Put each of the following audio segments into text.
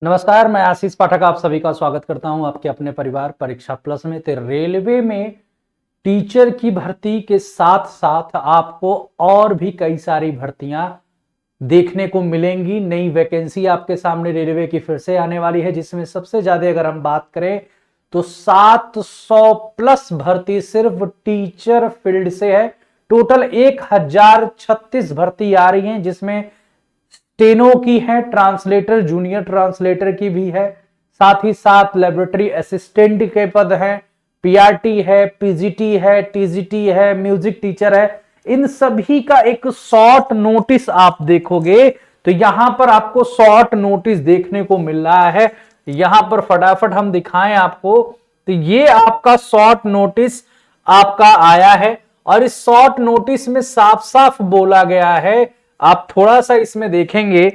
नमस्कार, मैं आशीष पाठक आप सभी का स्वागत करता हूं आपके अपने परिवार परीक्षा प्लस में। तो रेलवे में टीचर की भर्ती के साथ साथ आपको और भी कई सारी भर्तियां देखने को मिलेंगी। नई वैकेंसी आपके सामने रेलवे की फिर से आने वाली है, जिसमें सबसे ज्यादा अगर हम बात करें तो 700 प्लस भर्ती सिर्फ टीचर फील्ड से है। टोटल 1036 भर्ती आ रही है, जिसमें स्टेनो की है, ट्रांसलेटर, जूनियर ट्रांसलेटर की भी है, साथ ही साथ लेबोरेटरी असिस्टेंट के पद हैं, पीआरटी है, पीजीटी है, टीजीटी है, म्यूजिक टीचर है। इन सभी का एक शॉर्ट नोटिस आप देखोगे तो यहां पर आपको शॉर्ट नोटिस देखने को मिल रहा है। यहां पर फटाफट हम दिखाएं आपको, तो ये आपका शॉर्ट नोटिस आपका आया है और इस शॉर्ट नोटिस में साफ साफ बोला गया है, आप थोड़ा सा इसमें देखेंगे,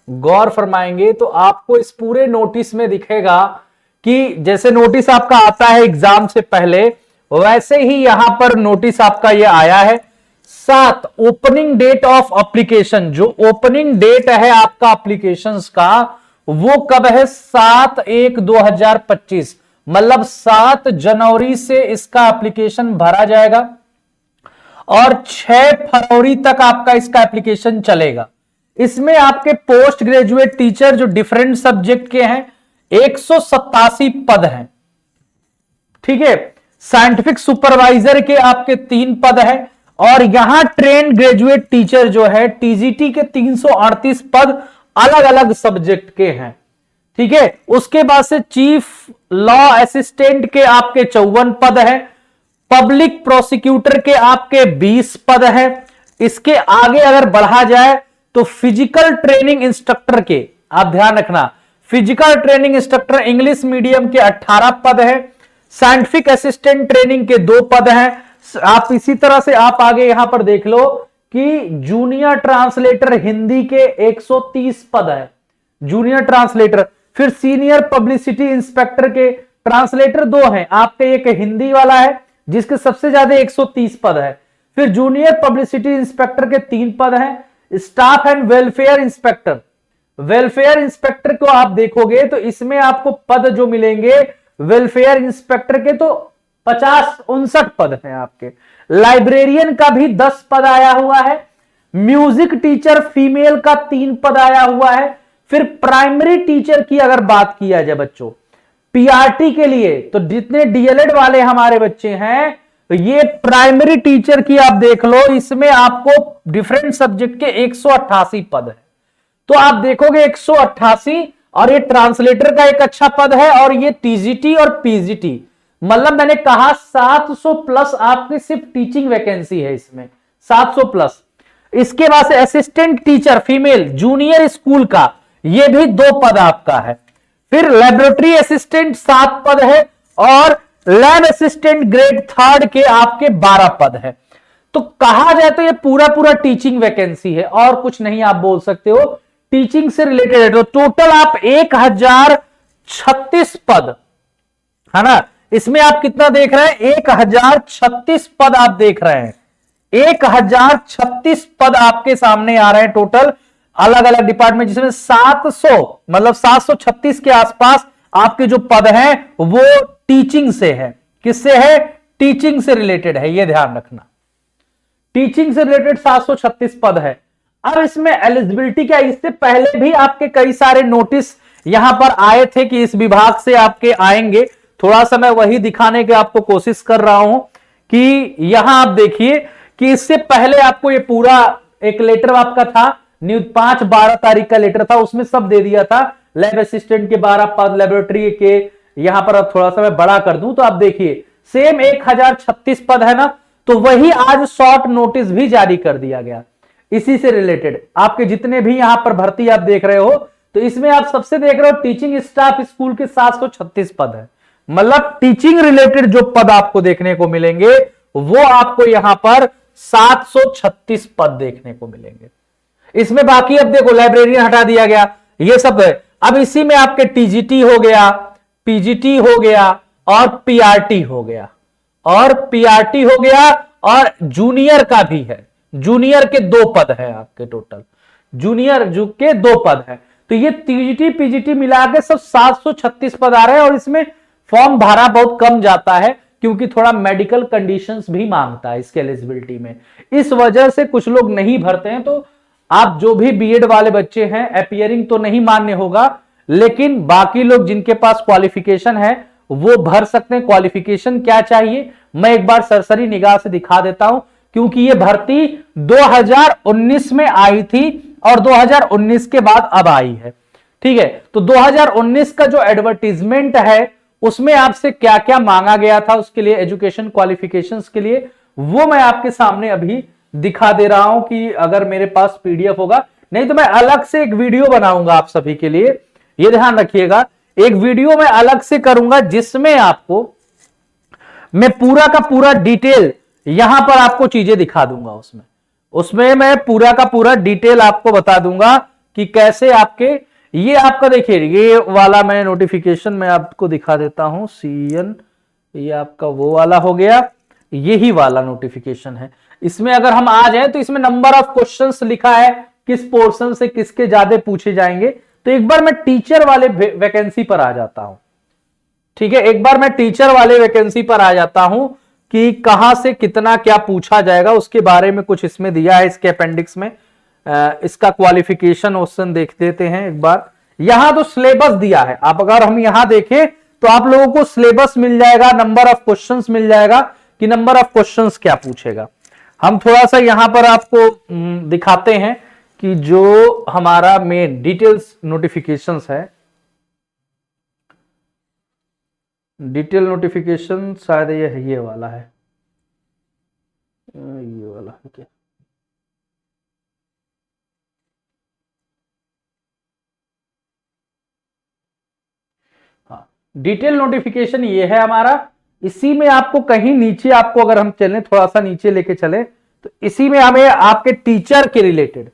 गौर फरमाएंगे तो आपको इस पूरे नोटिस में दिखेगा कि जैसे नोटिस आपका आता है एग्जाम से पहले, वैसे ही यहां पर नोटिस आपका ये आया है। साथ ओपनिंग डेट ऑफ एप्लीकेशन, जो ओपनिंग डेट है आपका एप्लीकेशंस का, वो कब है? 7/1/2025, मतलब 7 जनवरी से इसका एप्लीकेशन भरा जाएगा और 6 फरवरी तक आपका इसका एप्लीकेशन चलेगा। इसमें आपके पोस्ट ग्रेजुएट टीचर जो डिफरेंट सब्जेक्ट के हैं 187 पद हैं, ठीक है। साइंटिफिक सुपरवाइजर के आपके 3 पद हैं और यहां ट्रेन ग्रेजुएट टीचर जो है टीजीटी के 338 पद अलग अलग सब्जेक्ट के हैं, ठीक है। उसके बाद से चीफ लॉ असिस्टेंट के आपके 54 पद हैं, पब्लिक प्रोसिक्यूटर के आपके 20 पद हैं। इसके आगे अगर बढ़ा जाए तो फिजिकल ट्रेनिंग इंस्ट्रक्टर के, आप ध्यान रखना, physical training instructor English medium के 18 पद हैं, साइंटिफिक असिस्टेंट ट्रेनिंग के 2 पद हैं। आप इसी तरह से आप आगे यहां पर देख लो कि जूनियर ट्रांसलेटर हिंदी के 130 पद है, जूनियर ट्रांसलेटर। फिर सीनियर पब्लिसिटी इंस्पेक्टर के ट्रांसलेटर 2 हैं आपके, एक हिंदी वाला है जिसके सबसे ज्यादा 130 पद है। फिर जूनियर पब्लिसिटी इंस्पेक्टर के 3 पद हैं। Staff and welfare inspector, welfare inspector को आप देखोगे तो इसमें आपको पद जो मिलेंगे वेलफेयर इंस्पेक्टर के तो 59 पद हैं आपके। लाइब्रेरियन का भी 10 पद आया हुआ है। म्यूजिक टीचर फीमेल का 3 पद आया हुआ है। फिर प्राइमरी टीचर की अगर बात किया जाए बच्चों, पीआरटी के लिए, तो जितने डीएलएड वाले हमारे बच्चे हैं, तो ये प्राइमरी टीचर की आप देख लो, इसमें आपको डिफरेंट सब्जेक्ट के 188 पद है। तो आप देखोगे 188, और ये ट्रांसलेटर का एक अच्छा पद है, और ये टीजीटी और पीजीटी, मतलब मैंने कहा 700 प्लस आपकी सिर्फ टीचिंग वैकेंसी है इसमें, 700 प्लस। इसके बाद से assistant teacher female junior school का ये भी 2 पद आपका है। फिर लेबोरेटरी असिस्टेंट 7 पद है और लैब असिस्टेंट ग्रेड 3 के आपके 12 पद है। तो कहा जाए तो ये पूरा पूरा टीचिंग वैकेंसी है और कुछ नहीं आप बोल सकते हो, टीचिंग से रिलेटेड है। तो टोटल आप 1036 पद है ना, इसमें आप कितना देख रहे हैं? 1036 पद आप देख रहे हैं। 1036 पद आपके सामने आ रहे हैं टोटल, अलग अलग डिपार्टमेंट, जिसमें 700 मतलब 736 के आसपास आपके जो पद हैं वो टीचिंग से है। किससे है? टीचिंग से रिलेटेड है, ये ध्यान रखना, टीचिंग से रिलेटेड 736 पद है। अब इसमें एलिजिबिलिटी क्या, इससे पहले भी आपके कई सारे नोटिस यहां पर आए थे कि इस विभाग से आपके आएंगे, थोड़ा सा मैं वही दिखाने की आपको कोशिश कर रहा हूं कि यहां आप देखिए कि इससे पहले आपको ये पूरा एक लेटर आपका था, 5-12 तारीख का लेटर था, उसमें सब दे दिया था। लैब असिस्टेंट के 12 पद, लेबोरेटरी के, यहां पर अब थोड़ा सा मैं बड़ा कर दूं तो आप देखिए सेम 1036 पद है ना, तो वही आज शॉर्ट नोटिस भी जारी कर दिया गया इसी से रिलेटेड। आपके जितने भी यहां पर भर्ती आप देख रहे हो, तो इसमें आप सबसे देख रहे हो टीचिंग स्टाफ स्कूल के 736 पद है, मतलब टीचिंग रिलेटेड जो पद आपको देखने को मिलेंगे वो आपको यहां पर 736 पद देखने को मिलेंगे। इसमें बाकी अब देखो लाइब्रेरियन हटा दिया गया, ये सब है। अब इसी में आपके टीजीटी हो गया, पीजीटी हो गया और पीआरटी हो गया, और पीआरटी हो गया, और जूनियर का भी है, जूनियर के 2 पद है आपके टोटल, जूनियर जो के 2 पद है। तो ये टीजीटी पीजीटी मिला के सब 736 पद आ रहे हैं और इसमें फॉर्म भरा बहुत कम जाता है क्योंकि थोड़ा मेडिकल कंडीशंस भी मांगता है इसके एलिजिबिलिटी में, इस वजह से कुछ लोग नहीं भरते हैं। तो आप जो भी बीएड वाले बच्चे हैं, अपियरिंग तो नहीं मान्य होगा, लेकिन बाकी लोग जिनके पास क्वालिफिकेशन है वो भर सकते हैं। क्वालिफिकेशन क्या चाहिए मैं एक बार सरसरी निगाह से दिखा देता हूं, क्योंकि ये भर्ती 2019 में आई थी और 2019 के बाद अब आई है। ठीक है, तो 2019 का जो एडवर्टीजमेंट है उसमें आपसे क्या क्या मांगा गया था उसके लिए एजुकेशन क्वालिफिकेशंस के लिए, वो मैं आपके सामने अभी दिखा दे रहा हूं कि अगर मेरे पास पीडीएफ होगा, नहीं तो मैं अलग से एक वीडियो बनाऊंगा आप सभी के लिए, ये ध्यान रखिएगा। एक वीडियो मैं अलग से करूंगा जिसमें आपको मैं पूरा का पूरा डिटेल यहां पर आपको चीजें दिखा दूंगा। उसमें मैं पूरा का पूरा डिटेल आपको बता दूंगा कि कैसे आपके ये आपका देखिए ये वाला मैं नोटिफिकेशन में आपको दिखा देता हूं। सीएन ये आपका वो वाला हो गया, यही वाला नोटिफिकेशन है। इसमें अगर हम आ जाए तो इसमें नंबर ऑफ क्वेश्चंस लिखा है, किस पोर्शन से किसके ज्यादा पूछे जाएंगे। तो एक बार मैं टीचर वाले वैकेंसी पर आ जाता हूं। ठीक है, एक बार मैं टीचर वाले वैकेंसी पर आ जाता हूं कि कहां से कितना क्या पूछा जाएगा उसके बारे में कुछ इसमें दिया है इसके अपेंडिक्स में। इसका क्वालिफिकेशन ऑप्शन देख देते हैं एक बार। यहां तो सिलेबस दिया है, आप अगर हम यहां देखें तो आप लोगों को सिलेबस मिल जाएगा, नंबर ऑफ क्वेश्चंस मिल जाएगा कि नंबर ऑफ क्वेश्चंस क्या पूछेगा। हम थोड़ा सा यहां पर आपको दिखाते हैं कि जो हमारा मेन डिटेल्स नोटिफिकेशंस है, डिटेल नोटिफिकेशन शायद ये वाला है, ये वाला है क्या? हाँ, डिटेल नोटिफिकेशन ये है हमारा। इसी में आपको कहीं नीचे आपको अगर हम चलें, थोड़ा सा नीचे लेके चले, तो इसी में हमें आपके टीचर के रिलेटेड,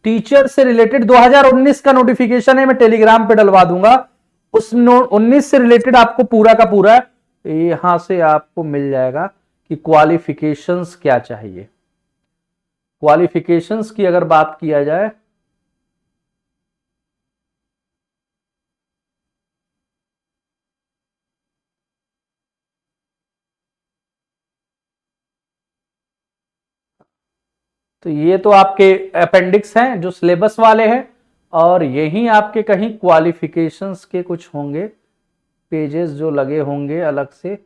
टीचर से रिलेटेड 2019 का नोटिफिकेशन है, मैं टेलीग्राम पे डलवा दूंगा। उस 19 से रिलेटेड आपको पूरा का पूरा यहां से आपको मिल जाएगा कि क्वालिफिकेशंस क्या चाहिए। क्वालिफिकेशंस की अगर बात किया जाए तो ये तो आपके अपेंडिक्स हैं जो सिलेबस वाले हैं, और यही आपके कहीं क्वालिफिकेशंस के कुछ होंगे पेजेस जो लगे होंगे अलग से।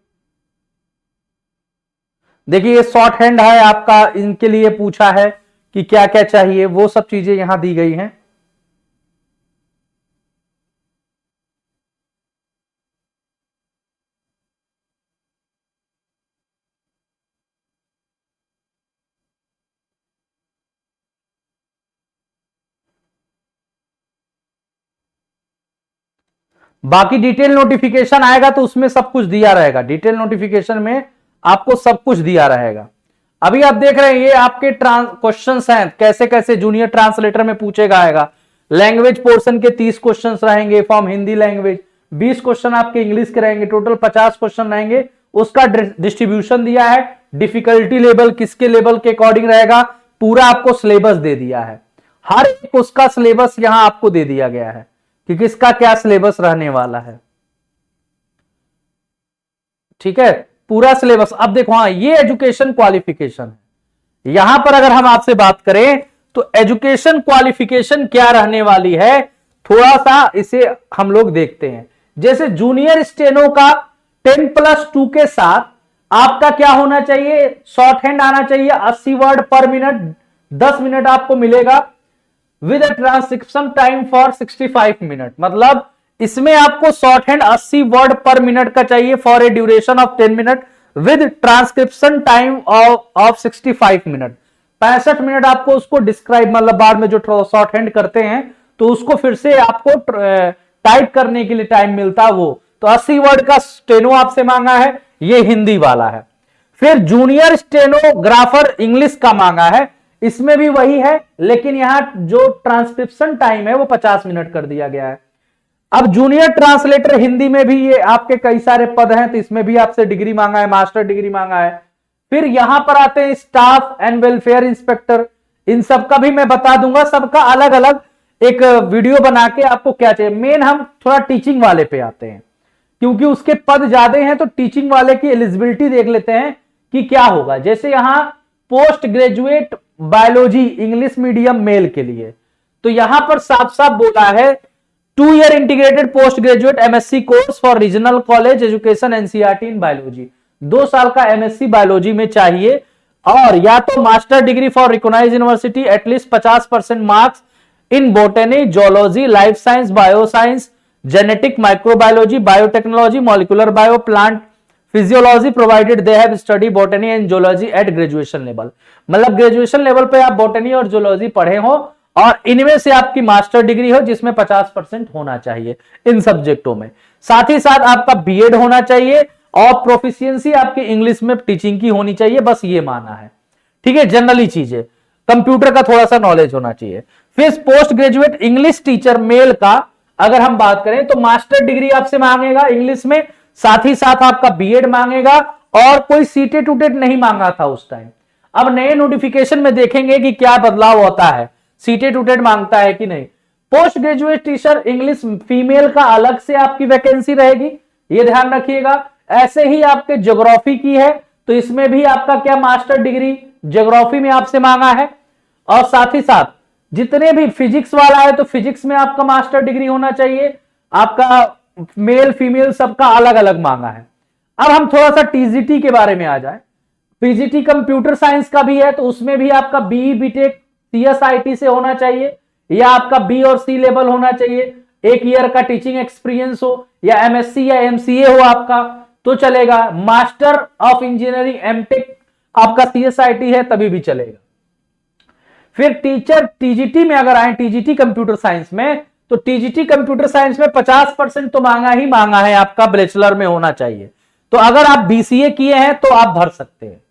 देखिए ये शॉर्ट हैंड है आपका, इनके लिए पूछा है कि क्या क्या चाहिए, वो सब चीजें यहां दी गई हैं। बाकी डिटेल नोटिफिकेशन आएगा तो उसमें सब कुछ दिया रहेगा, डिटेल नोटिफिकेशन में आपको सब कुछ दिया रहेगा। अभी आप देख रहे हैं ये आपके क्वेश्चंस हैं कैसे कैसे जूनियर ट्रांसलेटर में पूछेगा आएगा। लैंग्वेज पोर्शन के 30 क्वेश्चंस रहेंगे फ्रॉम हिंदी लैंग्वेज, 20 क्वेश्चन आपके इंग्लिश के रहेंगे, टोटल 50 क्वेश्चन रहेंगे। उसका डिस्ट्रीब्यूशन दिया है, डिफिकल्टी लेवल किसके लेवल के अकॉर्डिंग रहेगा, पूरा आपको सिलेबस दे दिया है। हर एक उसका सिलेबस यहां आपको दे दिया गया है कि किसका क्या सिलेबस रहने वाला है। ठीक है, पूरा सिलेबस। अब देखो हाँ ये एजुकेशन क्वालिफिकेशन है। यहां पर अगर हम आपसे बात करें तो एजुकेशन क्वालिफिकेशन क्या रहने वाली है, थोड़ा सा इसे हम लोग देखते हैं। जैसे जूनियर स्टेनो का 10+2 के साथ आपका क्या होना चाहिए, शॉर्ट हैंड आना चाहिए 80 वर्ड पर मिनट, 10 मिनट आपको मिलेगा with transcription time for 65 minute. मतलब इसमें आपको शॉर्ट हैंड 80 वर्ड पर मिनट का चाहिए for a duration of 10 minute with transcription time of 65 minute. 65 minute आपको उसको डिस्क्राइब, मतलब बाद में जो शॉर्ट हैंड करते हैं तो उसको फिर से आपको टाइप करने के लिए टाइम मिलता वो। तो 80 वर्ड का स्टेनो आपसे मांगा है, ये हिंदी वाला है। फिर जूनियर स्टेनोग्राफर इंग्लिश का मांगा है, इसमें भी वही है, लेकिन यहां जो ट्रांसक्रिप्शन टाइम है वो 50 मिनट कर दिया गया है। अब जूनियर ट्रांसलेटर हिंदी में भी ये आपके कई सारे पद हैं, तो इसमें भी आपसे डिग्री मांगा है, मास्टर डिग्री मांगा है। फिर यहां पर आते हैं स्टाफ एंड वेलफेयर इंस्पेक्टर, इन सब का भी मैं बता दूंगा, सबका अलग अलग एक वीडियो बना के आपको क्या चाहिए। मेन हम थोड़ा टीचिंग वाले पे आते हैं, क्योंकि उसके पद ज्यादा हैं, तो टीचिंग वाले की एलिजिबिलिटी देख लेते हैं कि क्या होगा। जैसे यहां post graduate biology English medium male के लिए, तो यहां पर साफ साफ बोला है 2 year integrated post graduate MSc course for regional college education NCERT in biology, 2 साल का एमएससी बायोलॉजी में चाहिए, और या तो master degree for recognised university at least 50% marks in botany, zoology, life science, bioscience, genetic, microbiology, biotechnology, molecular bio, plant physiology, provided they have study botany and zoology at graduation level. मतलब graduation level पे आप botany और zoology पढ़े हो और इनमें से आपकी मास्टर डिग्री हो जिसमें 50% होना चाहिए इन सब्जेक्टों में। साथ ही साथ आपका बीएड होना चाहिए और प्रोफिशिएंसी आपकी इंग्लिश में टीचिंग की होनी चाहिए, बस ये माना है। ठीक है, जनरली चीजें, कंप्यूटर का थोड़ा सा नॉलेज होना चाहिए। फिर post graduate English teacher mail का अगर हम बात करें तो मास्टर डिग्री आपसे मांगेगा इंग्लिश में, साथ ही साथ आपका बीएड मांगेगा, और कोई सीटेट उटेट नहीं मांगा था उस टाइम। अब नए नोटिफिकेशन में देखेंगे कि क्या बदलाव होता है, सीटेट उटेट मांगता है कि नहीं। Post graduate teacher English female का अलग से आपकी वैकेंसी रहेगी, ये ध्यान रखिएगा। ऐसे ही आपके ज्योग्राफी की है तो इसमें भी आपका क्या मास्टर डिग्री ज्योग्राफी में आपसे मांगा है, और साथ ही साथ जितने भी फिजिक्स वाला है तो फिजिक्स में आपका मास्टर डिग्री होना चाहिए। आपका मेल फीमेल सबका अलग अलग मांगा है। अब हम थोड़ा सा टीजीटी के बारे में आ जाए। पीजीटी कंप्यूटर साइंस का भी है, तो उसमें भी आपका बीई बीटेक सीएसआईटी से होना चाहिए, या आपका बी और सी लेवल होना चाहिए, 1 ईयर का टीचिंग एक्सपीरियंस हो, या एमएससी या एमसीए हो आपका तो चलेगा। मास्टर ऑफ इंजीनियरिंग एमटेक आपका सीएसआईटी है तभी भी चलेगा। फिर टीचर टीजीटी में अगर आए, टीजीटी कंप्यूटर साइंस में, तो टीजीटी कंप्यूटर साइंस में 50% तो मांगा ही मांगा है, आपका बैचलर में होना चाहिए। तो अगर आप बीसीए किए हैं तो आप भर सकते हैं।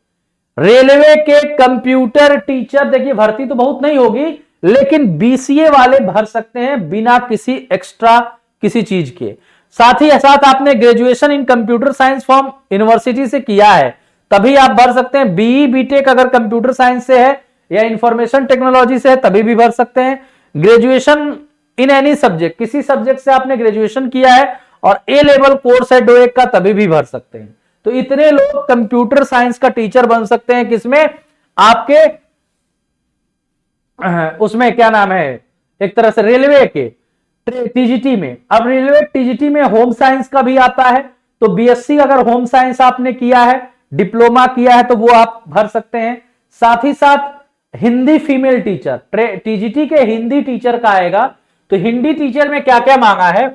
रेलवे के कंप्यूटर टीचर, देखिए भर्ती तो बहुत नहीं होगी, लेकिन बीसीए वाले भर सकते हैं बिना किसी एक्स्ट्रा किसी चीज के। साथ ही साथ आपने graduation in computer science from university से किया है तभी आप भर सकते हैं। बीई बीटेक अगर कंप्यूटर साइंस से है या इंफॉर्मेशन टेक्नोलॉजी से है तभी भी भर सकते हैं। ग्रेजुएशन इन एनी सब्जेक्ट, किसी सब्जेक्ट से आपने ग्रेजुएशन किया है और ए लेवल कोर्स है डोएक का तभी भी भर सकते हैं। तो इतने लोग कंप्यूटर साइंस का टीचर बन सकते हैं, किसमें, आपके उसमें क्या नाम है, एक तरह से रेलवे के टीजीटी में। अब रेलवे टीजीटी में होम साइंस का भी आता है, तो बीएससी अगर होम साइंस आपने किया है, डिप्लोमा किया है, तो वो आप भर सकते हैं। साथ ही साथ हिंदी फीमेल टीचर, टीजीटी के हिंदी टीचर का आएगा, तो हिंदी टीचर में क्या क्या मांगा है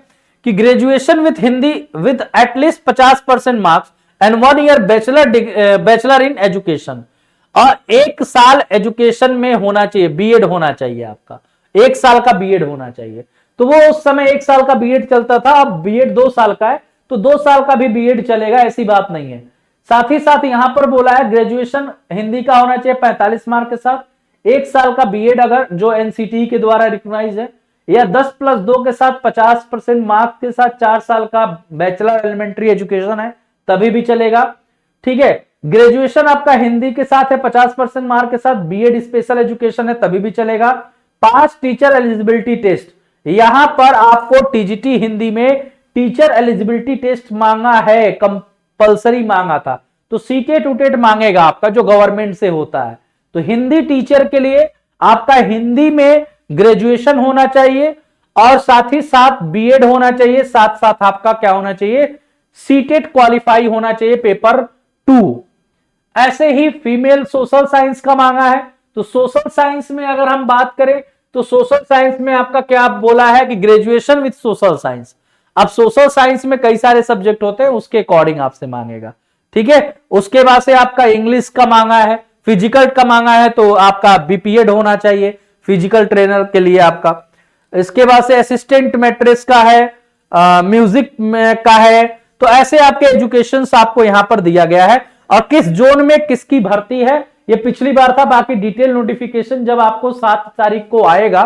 कि graduation with Hindi with at least 50% marks and 1 year bachelor in education, और 1 साल एजुकेशन में होना चाहिए, बीएड होना चाहिए आपका, 1 साल का बीएड होना चाहिए। तो वो उस समय 1 साल का बीएड चलता था, अब बीएड 2 साल का है, तो 2 साल का भी बीएड चलेगा, ऐसी बात नहीं है। साथ ही साथ यहां पर बोला है ग्रेजुएशन हिंदी का होना चाहिए 45 मार्क के साथ, 1 साल का बीएड अगर जो एनसीटी के द्वारा रिकॉग्नाइज है, या 10+2 के साथ 50% मार्क्स के साथ 4 साल का बैचलर एलिमेंट्री एजुकेशन है तभी भी चलेगा। ठीक है, ग्रेजुएशन आपका हिंदी के साथ है 50% मार्क के साथ, बीएड स्पेशल एजुकेशन है तभी भी चलेगा। पास टीचर एलिजिबिलिटी टेस्ट, यहां पर आपको टीजीटी हिंदी में टीचर एलिजिबिलिटी टेस्ट मांगा है, कंपल्सरी मांगा था, तो सीटेट उटेट मांगेगा आपका जो गवर्नमेंट से होता है। तो हिंदी टीचर के लिए आपका हिंदी में ग्रेजुएशन होना चाहिए और साथ ही साथ बीएड होना चाहिए, साथ साथ आपका क्या होना चाहिए, सीटेट क्वालिफाई होना चाहिए पेपर 2। ऐसे ही फीमेल सोशल साइंस का मांगा है, तो सोशल साइंस में अगर हम बात करें तो सोशल साइंस में आपका क्या बोला है कि ग्रेजुएशन विद सोशल साइंस। अब सोशल साइंस में कई सारे सब्जेक्ट होते हैं, उसके अकॉर्डिंग आपसे मांगेगा। ठीक है, उसके बाद से आपका इंग्लिश का मांगा है, फिजिकल का मांगा है, तो आपका बीपीएड होना चाहिए फिजिकल ट्रेनर के लिए आपका। इसके बाद से असिस्टेंट मैट्रिक्स का है, म्यूजिक का है, तो ऐसे आपके एजुकेशन आपको यहां पर दिया गया है। और किस जोन में किसकी भर्ती है ये पिछली बार था, बाकी डिटेल नोटिफिकेशन जब आपको 7 तारीख को आएगा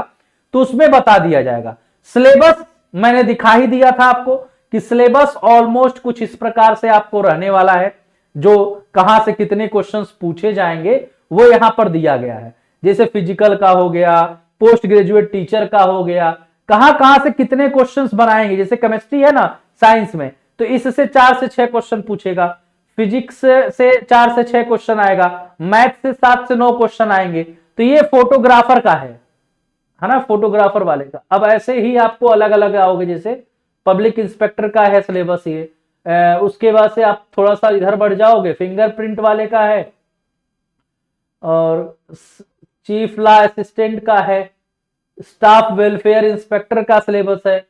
तो उसमें बता दिया जाएगा। सिलेबस मैंने दिखा ही दिया था आपको कि सिलेबस ऑलमोस्ट कुछ इस प्रकार से आपको रहने वाला है, जो कहां से कितने क्वेश्चंस पूछे जाएंगे वो यहां पर दिया गया है। जैसे फिजिकल का हो गया, पोस्ट ग्रेजुएट टीचर का हो गया, कहां से कितने क्वेश्चंस बनाएंगे। जैसे केमिस्ट्री है ना साइंस में, तो इससे 4 से 6 क्वेश्चन पूछेगा, फिजिक्स से 4 से 6 क्वेश्चन आएगा, मैथ से 7 से 9 क्वेश्चन आएंगे। तो ये फोटोग्राफर का है ना, फोटोग्राफर वाले का। अब ऐसे ही आपको अलग अलग आओगे, जैसे पब्लिक इंस्पेक्टर का है सिलेबस ये, उसके बाद से आप थोड़ा सा इधर बढ़ जाओगे, फिंगरप्रिंट वाले का है, और चीफ लॉ असिस्टेंट का है, स्टाफ वेलफेयर इंस्पेक्टर का सिलेबस है,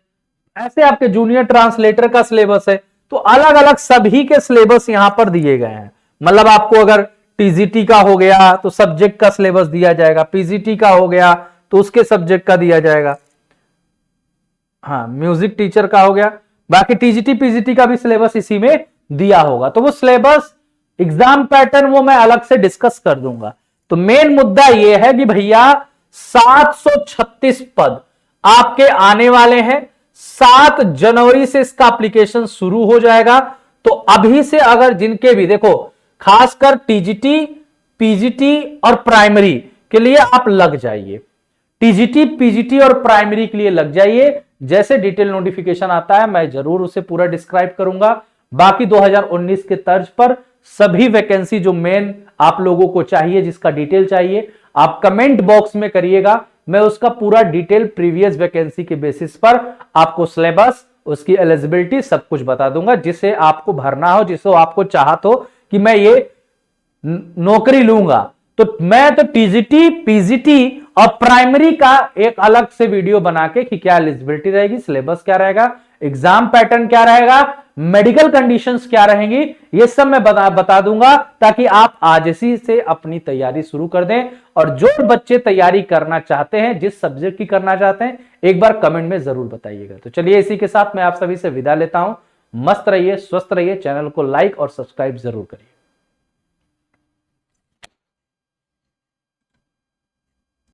ऐसे आपके जूनियर ट्रांसलेटर का सिलेबस है। तो अलग अलग सभी के सिलेबस यहां पर दिए गए हैं। मतलब आपको अगर टीजीटी का हो गया तो सब्जेक्ट का सिलेबस दिया जाएगा, पीजीटी का हो गया तो उसके सब्जेक्ट का दिया जाएगा, हाँ म्यूजिक टीचर का हो गया, बाकी टीजीटी पीजीटी का भी सिलेबस इसी में दिया होगा। तो वो सिलेबस एग्जाम पैटर्न वो मैं अलग से डिस्कस कर दूंगा। तो मेन मुद्दा ये है कि भैया 736 पद आपके आने वाले हैं। 7 जनवरी से इसका एप्लीकेशन शुरू हो जाएगा। तो अभी से अगर जिनके भी देखो, खासकर टीजीटी पीजीटी और प्राइमरी के लिए आप लग जाइए, टीजीटी पीजीटी और प्राइमरी के लिए लग जाइए। जैसे डिटेल नोटिफिकेशन आता है मैं जरूर उसे पूरा डिस्क्राइब करूंगा। बाकी 2019 के तर्ज पर सभी वैकेंसी जो मेन आप लोगों को चाहिए, जिसका डिटेल चाहिए, आप कमेंट बॉक्स में करिएगा। मैं उसका पूरा डिटेल प्रीवियस वैकेंसी के बेसिस पर आपको सिलेबस, उसकी एलिजिबिलिटी सब कुछ बता दूंगा, जिसे आपको भरना हो, जिसको आपको चाहत हो कि मैं ये नौकरी लूंगा। तो मैं तो टीजीटी पीजीटी और प्राइमरी का एक अलग से वीडियो बना के कि क्या एलिजिबिलिटी रहेगी, सिलेबस क्या रहेगा, एग्जाम पैटर्न क्या रहेगा, मेडिकल कंडीशंस क्या रहेंगी, ये सब मैं बता दूंगा, ताकि आप आज ही से अपनी तैयारी शुरू कर दें। और जो बच्चे तैयारी करना चाहते हैं, जिस सब्जेक्ट की करना चाहते हैं, एक बार कमेंट में जरूर बताइएगा। तो चलिए इसी के साथ मैं आप सभी से विदा लेता हूं। मस्त रहिए, स्वस्थ रहिए, चैनल को लाइक और सब्सक्राइब जरूर करिए।